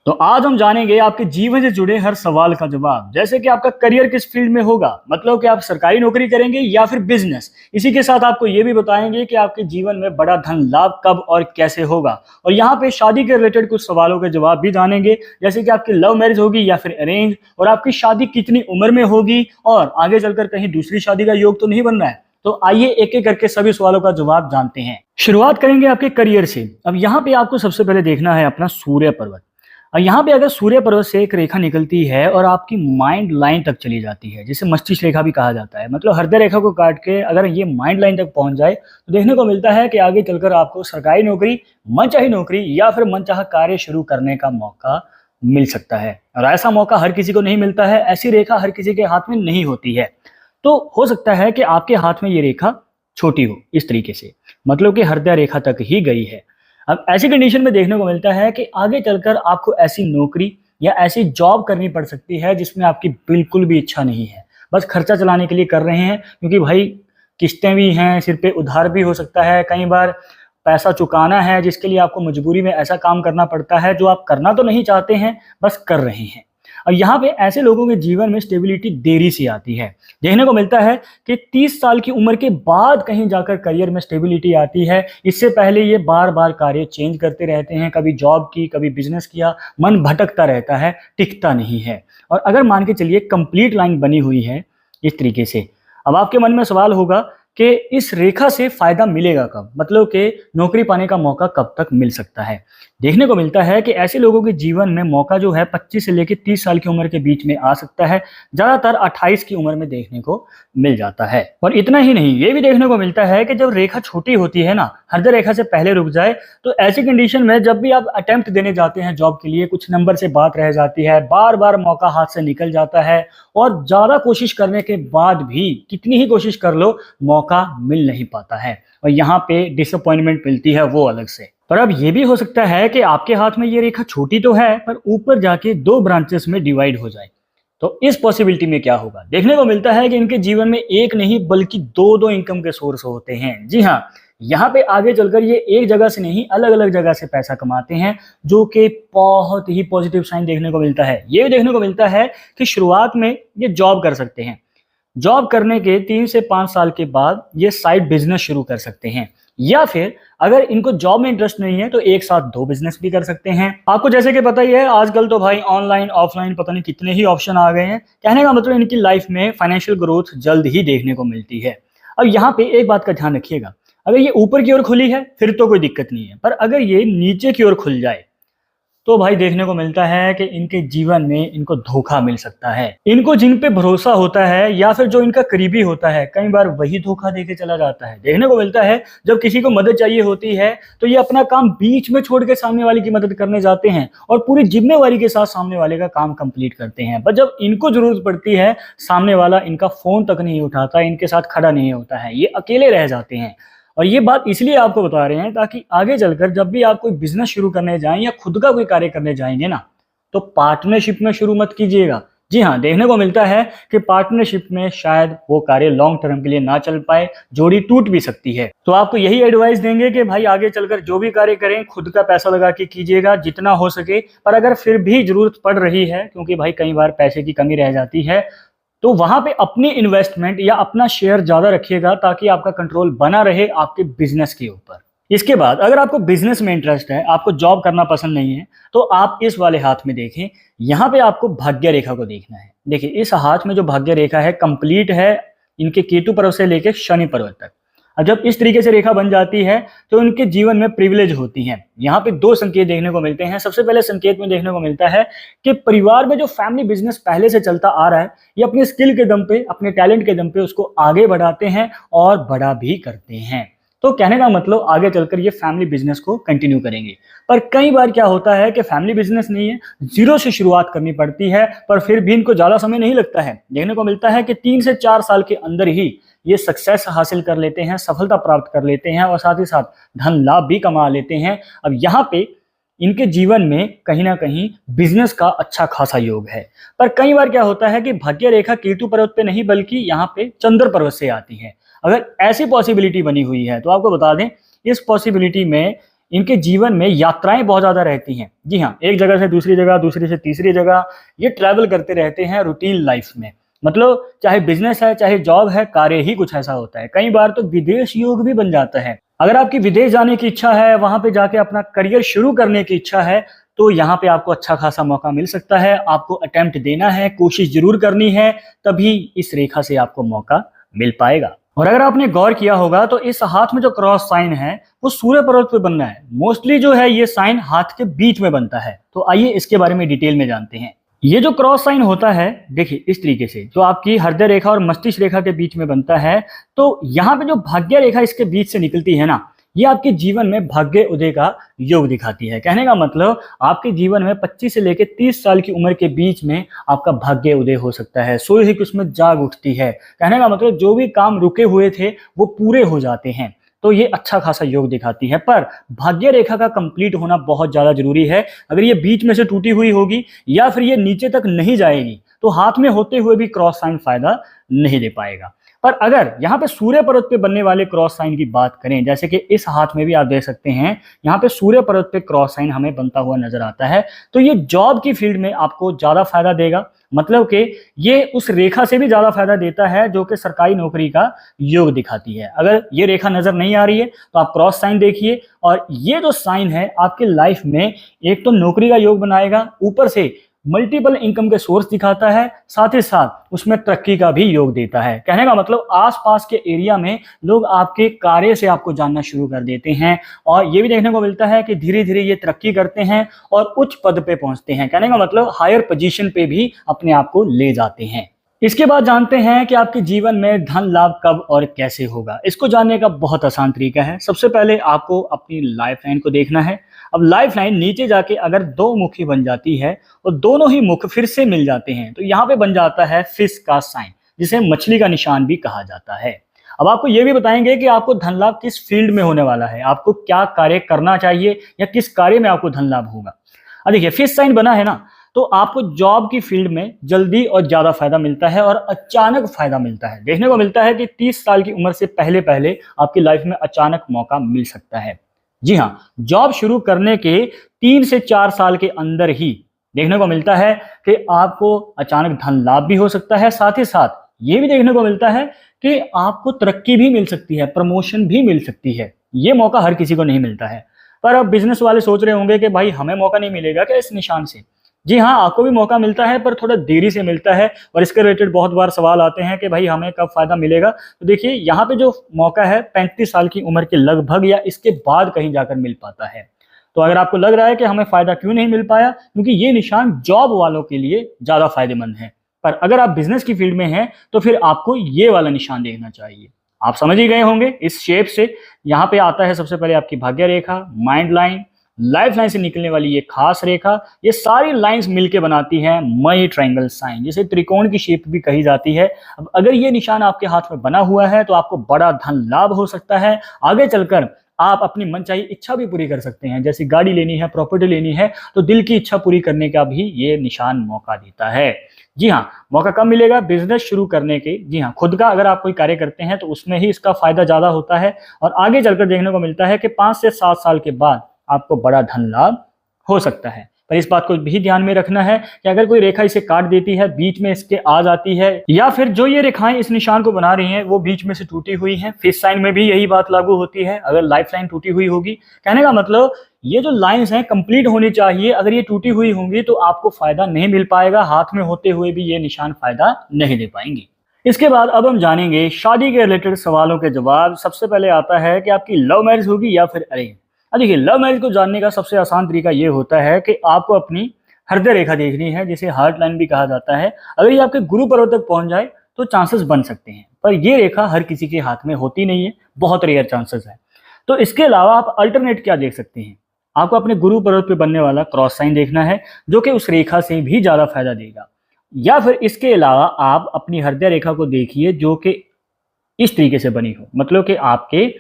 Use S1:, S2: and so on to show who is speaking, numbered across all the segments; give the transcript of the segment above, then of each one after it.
S1: तो आज हम जानेंगे आपके जीवन से जुड़े हर सवाल का जवाब, जैसे कि आपका करियर किस फील्ड में होगा, मतलब कि आप सरकारी नौकरी करेंगे या फिर बिजनेस। इसी के साथ आपको ये भी बताएंगे कि आपके जीवन में बड़ा धन लाभ कब और कैसे होगा। और यहाँ पे शादी के रिलेटेड कुछ सवालों के जवाब भी जानेंगे, जैसे कि आपकी लव मैरिज होगी या फिर अरेंज, और आपकी शादी कितनी उम्र में होगी, और आगे चलकर कहीं दूसरी शादी का योग तो नहीं बन रहा है। तो आइए एक एक करके सभी सवालों का जवाब जानते हैं। शुरुआत करेंगे आपके करियर से। अब यहाँ पे आपको सबसे पहले देखना है अपना सूर्य पर्वत। और यहाँ पे अगर सूर्य पर्वत से एक रेखा निकलती है और आपकी माइंड लाइन तक चली जाती है, जिसे मस्तिष्क रेखा भी कहा जाता है, मतलब हृदय रेखा को काट के अगर ये माइंड लाइन तक पहुंच जाए, तो देखने को मिलता है कि आगे चलकर आपको सरकारी नौकरी, मनचाही नौकरी या फिर मनचाहा कार्य शुरू करने का मौका मिल सकता है। और ऐसा मौका हर किसी को नहीं मिलता है, ऐसी रेखा हर किसी के हाथ में नहीं होती है। तो हो सकता है कि आपके हाथ में ये रेखा छोटी हो इस तरीके से, मतलब कि हृदय रेखा तक ही गई है। अब ऐसी कंडीशन में देखने को मिलता है कि आगे चलकर आपको ऐसी नौकरी या ऐसी जॉब करनी पड़ सकती है जिसमें आपकी बिल्कुल भी इच्छा नहीं है, बस खर्चा चलाने के लिए कर रहे हैं, क्योंकि भाई किस्तें भी हैं, सिर पे उधार भी हो सकता है, कई बार पैसा चुकाना है, जिसके लिए आपको मजबूरी में ऐसा काम करना पड़ता है जो आप करना तो नहीं चाहते हैं, बस कर रहे हैं। और यहाँ पे ऐसे लोगों के जीवन में स्टेबिलिटी देरी से आती है। देखने को मिलता है कि 30 साल की उम्र के बाद कहीं जाकर करियर में स्टेबिलिटी आती है। इससे पहले ये बार बार कार्य चेंज करते रहते हैं, कभी जॉब की, कभी बिजनेस किया, मन भटकता रहता है, टिकता नहीं है। और अगर मान के चलिए कंप्लीट लाइन बनी हुई है इस तरीके से, अब आपके मन में सवाल होगा कि इस रेखा से फायदा मिलेगा कब, मतलब कि नौकरी पाने का मौका कब तक मिल सकता है। देखने को मिलता है कि ऐसे लोगों के जीवन में मौका जो है 25 से लेकर 30 साल की उम्र के बीच में आ सकता है, ज्यादातर 28 की उम्र में देखने को मिल जाता है। और इतना ही नहीं, ये भी देखने को मिलता है कि जब रेखा छोटी होती है ना, हृदय रेखा से पहले रुक जाए, तो ऐसी कंडीशन में जब भी आप अटेम्प्ट देने जाते हैं जॉब के लिए, कुछ नंबर से बात रह जाती है, बार बार मौका हाथ से निकल जाता है, और ज्यादा कोशिश करने के बाद भी कितनी ही कोशिश कर लो, मौका मिल नहीं पाता है। और यहाँ पे डिसअपॉइंटमेंट मिलती है वो अलग से। पर अब ये भी हो सकता है कि आपके हाथ में ये रेखा छोटी तो है, पर ऊपर जाके 2 ब्रांचेस में डिवाइड हो जाए। तो इस पॉसिबिलिटी में क्या होगा, देखने को मिलता है कि इनके जीवन में एक नहीं बल्कि दो दो इनकम के सोर्स होते हैं। जी हाँ, यहाँ पे आगे चलकर ये एक जगह से नहीं, अलग अलग जगह से पैसा कमाते हैं, जो कि बहुत ही पॉजिटिव साइन देखने को मिलता है। ये भी देखने को मिलता है कि शुरुआत में ये जॉब कर सकते हैं, जॉब करने के 3 से 5 साल के बाद ये साइड बिजनेस शुरू कर सकते हैं, या फिर अगर इनको जॉब में इंटरेस्ट नहीं है तो एक साथ 2 बिजनेस भी कर सकते हैं। आपको जैसे कि पता ही है, आजकल तो भाई ऑनलाइन ऑफलाइन पता नहीं कितने ही ऑप्शन आ गए हैं। कहने का मतलब इनकी लाइफ में फाइनेंशियल ग्रोथ जल्द ही देखने को मिलती है। अब यहाँ पे एक बात का ध्यान रखिएगा, अगर ये ऊपर की ओर खुली है फिर तो कोई दिक्कत नहीं है, पर अगर ये नीचे की ओर खुल जाए तो भाई देखने को मिलता है कि इनके जीवन में इनको धोखा मिल सकता है। इनको जिन पे भरोसा होता है या फिर जो इनका करीबी होता है, कई बार वही धोखा देके चला जाता है। देखने को मिलता है जब किसी को मदद चाहिए होती है तो ये अपना काम बीच में छोड़ के सामने वाले की मदद करने जाते हैं और पूरी जिम्मेवारी के साथ सामने वाले का काम कंप्लीट करते हैं। पर जब इनको जरूरत पड़ती है, सामने वाला इनका फोन तक नहीं उठाता, इनके साथ खड़ा नहीं होता है, ये अकेले रह जाते हैं। और ये बात इसलिए आपको बता रहे हैं ताकि आगे चलकर जब भी आप कोई बिजनेस शुरू करने जाएं या खुद का कोई कार्य करने जाएंगे ना, तो पार्टनरशिप में शुरू मत कीजिएगा। जी हाँ, देखने को मिलता है कि पार्टनरशिप में शायद वो कार्य लॉन्ग टर्म के लिए ना चल पाए, जोड़ी टूट भी सकती है। तो आपको यही एडवाइस देंगे कि भाई आगे चलकर जो भी कार्य करें खुद का पैसा लगा के कीजिएगा जितना हो सके। पर अगर फिर भी जरूरत पड़ रही है, क्योंकि भाई कई बार पैसे की कमी रह जाती है, तो वहां पे अपनी इन्वेस्टमेंट या अपना शेयर ज्यादा रखिएगा ताकि आपका कंट्रोल बना रहे आपके बिजनेस के ऊपर। इसके बाद अगर आपको बिजनेस में इंटरेस्ट है, आपको जॉब करना पसंद नहीं है, तो आप इस वाले हाथ में देखें। यहाँ पे आपको भाग्य रेखा को देखना है। देखिए, इस हाथ में जो भाग्य रेखा है कंप्लीट है इनके केतु पर्वत से लेकर शनि पर्वत तक। और जब इस तरीके से रेखा बन जाती है तो इनके जीवन में प्रिविलेज होती हैं। यहाँ पे 2 संकेत देखने को मिलते हैं। सबसे पहले संकेत में देखने को मिलता है कि परिवार में जो फैमिली बिजनेस पहले से चलता आ रहा है, ये अपनी स्किल के दम पे, अपने टैलेंट के दम पे उसको आगे बढ़ाते हैं और बड़ा भी करते हैं। तो कहने का मतलब आगे चलकर ये फैमिली बिजनेस को कंटिन्यू करेंगे। पर कई बार क्या होता है कि फैमिली बिजनेस नहीं है, जीरो से शुरुआत करनी पड़ती है, पर फिर भी इनको ज्यादा समय नहीं लगता है। देखने को मिलता है कि 3 से 4 साल के अंदर ही ये सक्सेस हासिल कर लेते हैं, सफलता प्राप्त कर लेते हैं और साथ ही साथ धन लाभ भी कमा लेते हैं। अब यहाँ पे इनके जीवन में कहीं ना कहीं बिजनेस का अच्छा खासा योग है। पर कई बार क्या होता है कि भाग्य रेखा केतु पर्वत पे नहीं बल्कि यहाँ पे चंद्र पर्वत से आती है। अगर ऐसी पॉसिबिलिटी बनी हुई है तो आपको बता दें, इस पॉसिबिलिटी में इनके जीवन में यात्राएं बहुत ज्यादा रहती हैं। जी हाँ, एक जगह से दूसरी जगह, दूसरी से तीसरी जगह ये ट्रैवल करते रहते हैं रूटीन लाइफ में। मतलब चाहे बिजनेस है, चाहे जॉब है, कार्य ही कुछ ऐसा होता है। कई बार तो विदेश योग भी बन जाता है। अगर आपकी विदेश जाने की इच्छा है, वहां पे जाके अपना करियर शुरू करने की इच्छा है, तो यहाँ पे आपको अच्छा खासा मौका मिल सकता है। आपको अटेम्प्ट देना है, कोशिश जरूर करनी है, तभी इस रेखा से आपको मौका मिल पाएगा। और अगर आपने गौर किया होगा तो इस हाथ में जो क्रॉस साइन है वो सूर्य पर्वत पे बनना है। मोस्टली जो है ये साइन हाथ के बीच में बनता है। तो आइए इसके बारे में डिटेल में जानते हैं। ये जो क्रॉस साइन होता है, देखिए इस तरीके से जो आपकी हृदय रेखा और मस्तिष्क रेखा के बीच में बनता है, तो यहाँ पे जो भाग्य रेखा इसके बीच से निकलती है ना, ये आपके जीवन में भाग्य उदय का योग दिखाती है। कहने का मतलब आपके जीवन में 25 से लेकर 30 साल की उम्र के बीच में आपका भाग्य उदय हो सकता है। सोई हुई किस्मत जाग उठती है। कहने का मतलब जो भी काम रुके हुए थे वो पूरे हो जाते हैं। तो ये अच्छा खासा योग दिखाती है। पर भाग्य रेखा का कंप्लीट होना बहुत ज्यादा जरूरी है। अगर ये बीच में से टूटी हुई होगी या फिर ये नीचे तक नहीं जाएगी तो हाथ में होते हुए भी क्रॉस साइन फायदा नहीं दे पाएगा। पर अगर यहाँ पे सूर्य पर्वत पे बनने वाले क्रॉस साइन की बात करें, जैसे कि इस हाथ में भी आप देख सकते हैं, यहाँ पे सूर्य पर्वत पे क्रॉस साइन हमें बनता हुआ नजर आता है, तो ये जॉब की फील्ड में आपको ज्यादा फायदा देगा। मतलब कि ये उस रेखा से भी ज्यादा फायदा देता है जो कि सरकारी नौकरी का योग दिखाती है। अगर ये रेखा नजर नहीं आ रही है तो आप क्रॉस साइन देखिए, और ये जो साइन है आपके लाइफ में एक तो नौकरी का योग बनाएगा, ऊपर से मल्टीपल इनकम के सोर्स दिखाता है, साथ ही साथ उसमें तरक्की का भी योग देता है। कहने का मतलब आसपास के एरिया में लोग आपके कार्य से आपको जानना शुरू कर देते हैं, और ये भी देखने को मिलता है कि धीरे धीरे ये तरक्की करते हैं और उच्च पद पे पहुंचते हैं। कहने का मतलब हायर पोजीशन पे भी अपने आप को ले जाते हैं। इसके बाद जानते हैं कि आपके जीवन में धन लाभ कब और कैसे होगा। इसको जानने का बहुत आसान तरीका है। सबसे पहले आपको अपनी लाइफ लाइन को देखना है। अब लाइफ लाइन नीचे जाके अगर दो मुखी बन जाती है और दोनों ही मुख फिर से मिल जाते हैं तो यहाँ पे बन जाता है फिश का साइन, जिसे मछली का निशान भी कहा जाता है। अब आपको ये भी बताएंगे कि आपको धन लाभ किस फील्ड में होने वाला है, आपको क्या कार्य करना चाहिए या किस कार्य में आपको धन लाभ होगा। अब देखिए फिश साइन बना है ना, तो आपको जॉब की फील्ड में जल्दी और ज्यादा फायदा मिलता है और अचानक फायदा मिलता है। देखने को मिलता है कि 30 साल की उम्र से पहले पहले आपकी लाइफ में अचानक मौका मिल सकता है। जी हाँ, जॉब शुरू करने के 3 से 4 साल के अंदर ही देखने को मिलता है कि आपको अचानक धन लाभ भी हो सकता है। साथ ही साथ ये भी देखने को मिलता है कि आपको तरक्की भी मिल सकती है, प्रमोशन भी मिल सकती है। ये मौका हर किसी को नहीं मिलता है। पर अब बिजनेस वाले सोच रहे होंगे कि भाई हमें मौका नहीं मिलेगा क्या इस निशान से। जी हाँ, आपको भी मौका मिलता है पर थोड़ा देरी से मिलता है, और इसके रिलेटेड बहुत बार सवाल आते हैं कि भाई हमें कब फायदा मिलेगा। तो देखिए यहाँ पे जो मौका है 35 साल की उम्र के लगभग या इसके बाद कहीं जाकर मिल पाता है। तो अगर आपको लग रहा है कि हमें फायदा क्यों नहीं मिल पाया, क्योंकि ये निशान जॉब वालों के लिए ज्यादा फायदेमंद है। पर अगर आप बिजनेस की फील्ड में हैं तो फिर आपको ये वाला निशान देखना चाहिए। आप समझ ही गए होंगे इस शेप से। यहाँ पे आता है सबसे पहले आपकी भाग्य रेखा, माइंड लाइन, लाइफ लाइन से निकलने वाली ये खास रेखा, ये सारी लाइंस मिलके बनाती है मई ट्रायंगल साइन, जिसे त्रिकोण की शेप भी कही जाती है। अब अगर ये निशान आपके हाथ में बना हुआ है तो आपको बड़ा धन लाभ हो सकता है। आगे चलकर आप अपनी मनचाही इच्छा भी पूरी कर सकते हैं, जैसे गाड़ी लेनी है, प्रॉपर्टी लेनी है, तो दिल की इच्छा पूरी करने का भी ये निशान मौका देता है। जी हाँ, मौका कब मिलेगा? बिजनेस शुरू करने के। जी हाँ, खुद का अगर आप कोई कार्य करते हैं तो उसमें ही इसका फायदा ज्यादा होता है, और आगे चलकर देखने को मिलता है कि 5 से 7 साल के बाद आपको बड़ा धन लाभ हो सकता है। पर इस बात को भी ध्यान में रखना है कि अगर कोई रेखा इसे काट देती है, बीच में इसके आ जाती है, या फिर जो ये रेखाएं इस निशान को बना रही हैं वो बीच में से टूटी हुई हैं, फिश साइन में भी यही बात लागू होती है। अगर लाइफ लाइन टूटी हुई होगी, कहने का मतलब ये जो लाइंस हैं कंप्लीट होनी चाहिए, अगर ये टूटी हुई होंगी तो आपको फायदा नहीं मिल पाएगा। हाथ में होते हुए भी ये निशान फायदा नहीं दे पाएंगे। इसके बाद अब हम जानेंगे शादी के रिलेटेड सवालों के जवाब। सबसे पहले आता है कि आपकी लव मैरिज होगी या फिर अरेंज। देखिए, लव मैरिज को जानने का सबसे आसान तरीका ये होता है कि आपको अपनी हृदय रेखा देखनी है, जिसे हार्ट लाइन भी कहा जाता है। अगर ये आपके गुरु पर्वत तक पहुंच जाए तो चांसेस बन सकते हैं, पर ये रेखा हर किसी के हाथ में होती नहीं है, बहुत रेयर चांसेस है। तो इसके अलावा आप अल्टरनेट क्या देख सकते हैं? आपको अपने गुरु पर्वत पे बनने वाला क्रॉस साइन देखना है, जो कि उस रेखा से भी ज्यादा फायदा देगा। या फिर इसके अलावा आप अपनी हृदय रेखा को देखिए जो कि इस तरीके से बनी हो, मतलब कि आपके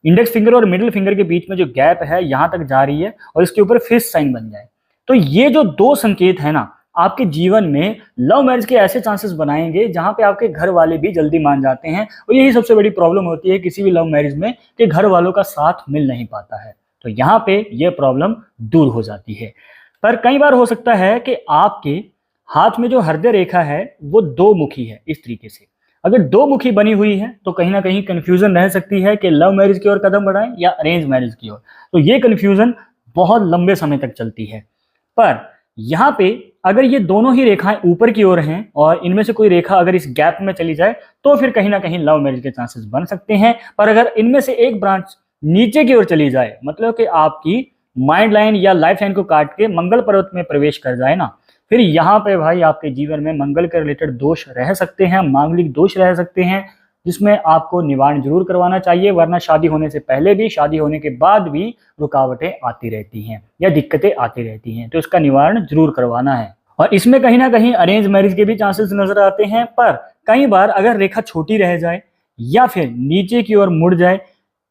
S1: इंडेक्स फिंगर और मिडिल फिंगर के बीच में जो गैप है यहां तक जा रही है, और इसके ऊपर फिश साइन बन जाए। तो ये जो दो संकेत है ना, आपके जीवन में लव मैरिज के ऐसे चांसेस बनाएंगे जहां पे आपके घर वाले भी जल्दी मान जाते हैं। और यही सबसे बड़ी प्रॉब्लम होती है किसी भी लव मैरिज में, कि घर वालों का साथ मिल नहीं पाता है। तो यहाँ पे ये प्रॉब्लम दूर हो जाती है। पर कई बार हो सकता है कि आपके हाथ में जो हृदय रेखा है वो दो मुखी है। इस तरीके से अगर दो मुखी बनी हुई है तो कहीं ना कहीं कंफ्यूजन रह सकती है कि लव मैरिज की ओर कदम बढ़ाएं या अरेंज मैरिज की ओर। तो ये कंफ्यूजन बहुत लंबे समय तक चलती है। पर यहाँ पे अगर ये दोनों ही रेखाएं ऊपर की ओर हैं और इनमें से कोई रेखा अगर इस गैप में चली जाए तो फिर कहीं ना कहीं लव मैरिज के चांसेस बन सकते हैं। पर अगर इनमें से एक ब्रांच नीचे की ओर चली जाए, मतलब कि आपकी माइंड लाइन या लाइफ लाइन को काट के मंगल पर्वत में प्रवेश कर जाए ना, फिर यहाँ पे भाई आपके जीवन में मंगल के रिलेटेड दोष रह सकते हैं, मांगलिक दोष रह सकते हैं, जिसमें आपको निवारण जरूर करवाना चाहिए। वरना शादी होने से पहले भी, शादी होने के बाद भी रुकावटें आती रहती हैं या दिक्कतें आती रहती हैं, तो इसका निवारण जरूर करवाना है। और इसमें कहीं ना कहीं अरेंज मैरिज के भी चांसेस नजर आते हैं। पर कई बार अगर रेखा छोटी रह जाए या फिर नीचे की ओर मुड़ जाए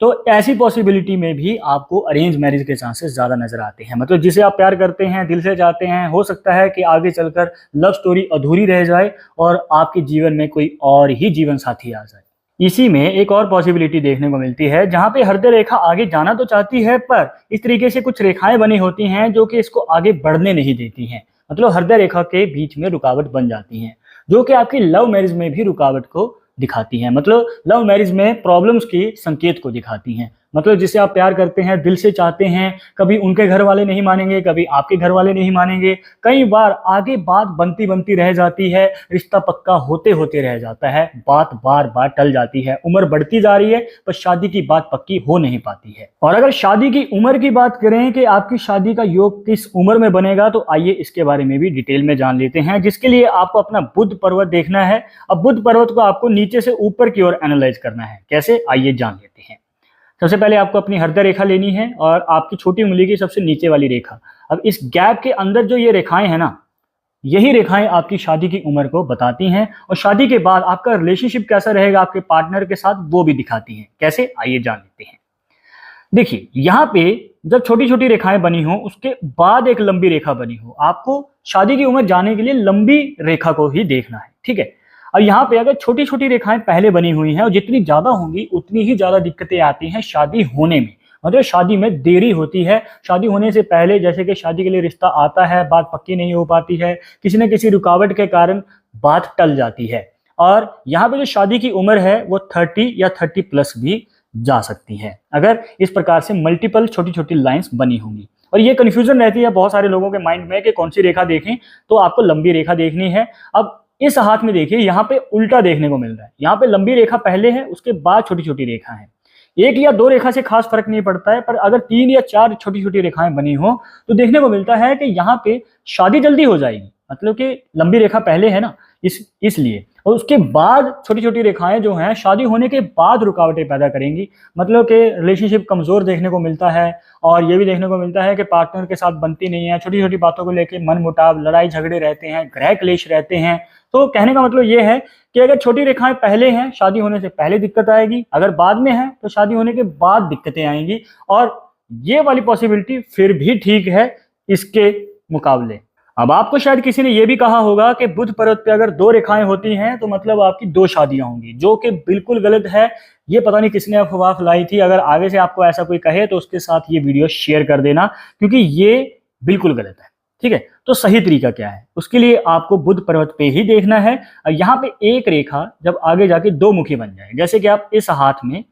S1: तो ऐसी पॉसिबिलिटी में भी आपको अरेंज मैरिज के चांसेस ज्यादा नजर आते हैं। मतलब जिसे आप प्यार करते हैं, दिल से चाहते हैं, हो सकता है कि आगे चलकर लव स्टोरी अधूरी रह जाए और आपके जीवन में कोई और ही जीवन साथी आ जाए। इसी में एक और पॉसिबिलिटी देखने को मिलती है जहां पे हृदय रेखा आगे जाना तो चाहती है, पर इस तरीके से कुछ रेखाएं बनी होती हैं जो कि इसको आगे बढ़ने नहीं देती हैं। मतलब हृदय रेखा के बीच में रुकावट बन जाती हैं, जो कि आपकी लव मैरिज में भी रुकावट को दिखाती हैं। मतलब लव मैरिज में प्रॉब्लम्स की संकेत को दिखाती हैं। मतलब जिसे आप प्यार करते हैं, दिल से चाहते हैं, कभी उनके घर वाले नहीं मानेंगे, कभी आपके घर वाले नहीं मानेंगे। कई बार आगे बात बनती बनती रह जाती है, रिश्ता पक्का होते होते रह जाता है, बात बार बार टल जाती है, उम्र बढ़ती जा रही है पर शादी की बात पक्की हो नहीं पाती है। और अगर शादी की उम्र की बात करें कि आपकी शादी का योग किस उम्र में बनेगा, तो आइए इसके बारे में भी डिटेल में जान लेते हैं, जिसके लिए आपको अपना बुध पर्वत देखना है। अब बुध पर्वत को आपको नीचे से ऊपर की ओर एनालाइज करना है। कैसे, आइए जान लेते हैं। सबसे पहले आपको अपनी हृदय रेखा लेनी है और आपकी छोटी उंगली की सबसे नीचे वाली रेखा। अब इस गैप के अंदर जो ये रेखाएं हैं ना, यही रेखाएं आपकी शादी की उम्र को बताती हैं और शादी के बाद आपका रिलेशनशिप कैसा रहेगा आपके पार्टनर के साथ, वो भी दिखाती हैं। कैसे, आइए जान लेते हैं। देखिए, यहाँ पे जब छोटी छोटी रेखाएं बनी हो उसके बाद एक लंबी रेखा बनी हो, आपको शादी की उम्र जाने के लिए लंबी रेखा को ही देखना है। ठीक है, अब यहाँ पे अगर छोटी छोटी रेखाएं पहले बनी हुई हैं और जितनी ज्यादा होंगी उतनी ही ज्यादा दिक्कतें आती हैं शादी होने में। मतलब शादी में देरी होती है। शादी होने से पहले जैसे कि शादी के लिए रिश्ता आता है, बात पक्की नहीं हो पाती है, किसी न किसी रुकावट के कारण बात टल जाती है। और यहाँ पे जो शादी की उम्र है वो 30 या 30+ भी जा सकती है, अगर इस प्रकार से मल्टीपल छोटी छोटी लाइंस बनी होंगी। और ये कंफ्यूजन रहती है बहुत सारे लोगों के माइंड में कि कौन सी रेखा देखें, तो आपको लंबी रेखा देखनी है। अब इस हाथ में देखिए, यहाँ पे उल्टा देखने को मिल रहा है। यहाँ पे लंबी रेखा पहले है, उसके बाद छोटी छोटी रेखा है। एक या दो रेखा से खास फर्क नहीं पड़ता है, पर अगर 3 या 4 छोटी छोटी रेखाएं बनी हो तो देखने को मिलता है कि यहाँ पे शादी जल्दी हो जाएगी। मतलब कि लंबी रेखा पहले है ना, इसलिए। और उसके बाद छोटी छोटी रेखाएं जो हैं शादी होने के बाद रुकावटें पैदा करेंगी। मतलब कि रिलेशनशिप कमजोर देखने को मिलता है और ये भी देखने को मिलता है कि पार्टनर के साथ बनती नहीं है, छोटी छोटी बातों को लेकर मन मुटाव, लड़ाई झगड़े रहते हैं, गृह क्लेश रहते हैं। तो कहने का मतलब ये है कि अगर छोटी रेखाएं पहले हैं, शादी होने से पहले दिक्कत आएगी, अगर बाद में है तो शादी होने के बाद दिक्कतें आएंगी। और ये वाली पॉसिबिलिटी फिर भी ठीक है इसके मुकाबले। अब आपको शायद किसी ने यह भी कहा होगा कि बुध पर्वत पे अगर 2 रेखाएं होती हैं तो मतलब आपकी 2 शादियां होंगी, जो कि बिल्कुल गलत है। ये पता नहीं किसने अफवाह फैलाई थी। अगर आगे से आपको ऐसा कोई कहे तो उसके साथ ये वीडियो शेयर कर देना, क्योंकि ये बिल्कुल गलत है। ठीक है, तो सही तरीका क्या है, उसके लिए आपको बुध पर्वत पे ही देखना है। यहाँ पे एक रेखा जब आगे जाके 2 मुखी बन जाए, जैसे कि आप इस हाथ में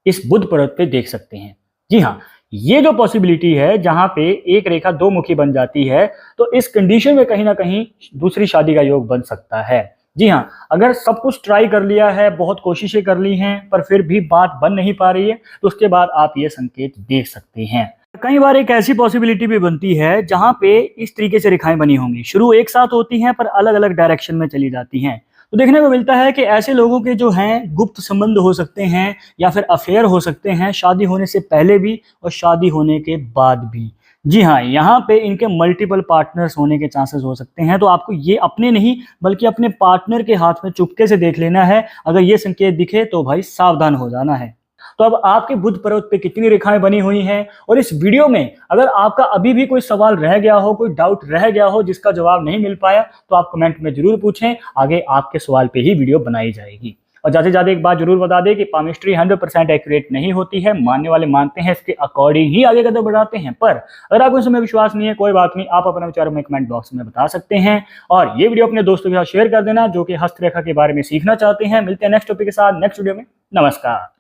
S1: इस बुध पर्वत पे देख सकते हैं। जी हाँ, ये जो पॉसिबिलिटी है जहां पे एक रेखा 2 मुखी बन जाती है, तो इस कंडीशन में कहीं ना कहीं दूसरी शादी का योग बन सकता है। जी हाँ, अगर सब कुछ ट्राई कर लिया है, बहुत कोशिशें कर ली हैं, पर फिर भी बात बन नहीं पा रही है, तो उसके बाद आप ये संकेत देख सकते हैं। कई बार एक ऐसी पॉसिबिलिटी भी बनती है जहां पे इस तरीके से रेखाएं बनी होंगी, शुरू एक साथ होती हैं पर अलग अलग डायरेक्शन में चली जाती हैं। तो देखने को मिलता है कि ऐसे लोगों के जो हैं गुप्त संबंध हो सकते हैं या फिर अफेयर हो सकते हैं, शादी होने से पहले भी और शादी होने के बाद भी। जी हाँ, यहाँ पे इनके मल्टीपल पार्टनर्स होने के चांसेस हो सकते हैं। तो आपको ये अपने नहीं बल्कि अपने पार्टनर के हाथ में चुपके से देख लेना है। अगर ये संकेत दिखे तो भाई सावधान हो जाना है। तो अब आपके बुध पर्वत पे कितनी रेखाएं बनी हुई हैं, और इस वीडियो में अगर आपका अभी भी कोई सवाल रह गया हो, कोई डाउट रह गया हो जिसका जवाब नहीं मिल पाया, तो आप कमेंट में जरूर पूछें, आगे आपके सवाल पे ही वीडियो बनाई जाएगी। और ज़्यादा से ज़्यादा एक बात जरूर बता दें कि पामिस्ट्री 100% एक्यूरेट नहीं होती है, मानने वाले मानते हैं, इसके अकॉर्डिंग ही आगे कदम बढ़ाते हैं। पर अगर आपको इसमें विश्वास नहीं है, कोई बात नहीं, आप अपने विचार में कमेंट बॉक्स में बता सकते हैं। और ये वीडियो अपने दोस्तों के साथ शेयर कर देना जो कि हस्तरेखा के बारे में सीखना चाहते हैं। मिलते हैं नेक्स्ट टॉपिक के साथ नेक्स्ट वीडियो में। नमस्कार।